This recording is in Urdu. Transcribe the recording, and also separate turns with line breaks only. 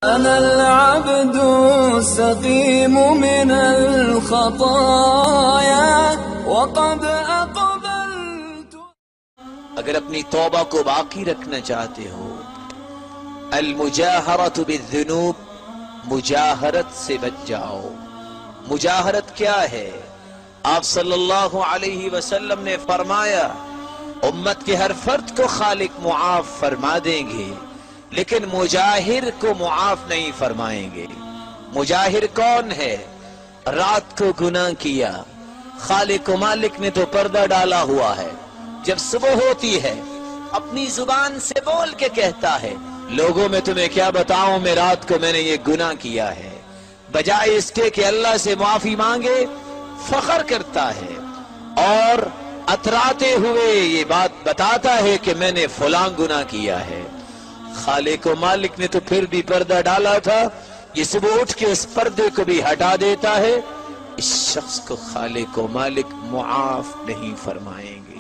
أنا العبد السقيم من الخطايا وقد أقبلت.
اگر اپنی توبہ کو باقی رکھنا چاہتے ہو، المجاہرۃ بالذنوب، مجاہرت سے بچ جاؤ۔ مجاہرت کیا ہے؟ آپ صلی اللہ علیہ وسلم نے فرمایا امت کے ہر فرد کو خالق معاف فرما دیں گے، لیکن مجاہر کو معاف نہیں فرمائیں گے۔ مجاہر کون ہے؟ رات کو گناہ کیا، خالق و مالک نے تو پردہ ڈالا ہوا ہے، جب صبح ہوتی ہے اپنی زبان سے بول کے کہتا ہے لوگوں میں تمہیں کیا بتاؤں میں رات کو میں نے یہ گناہ کیا ہے، بجائے اس کے کہ اللہ سے معافی مانگے فخر کرتا ہے اور اتراتے ہوئے یہ بات بتاتا ہے کہ میں نے فلاں گناہ کیا ہے۔ خالق و مالک نے تو پھر بھی پردہ ڈالا تھا، یہ صبح اٹھ کے اس پردے کو بھی ہٹا دیتا ہے، اس شخص کو خالق و مالک معاف نہیں فرمائیں گے۔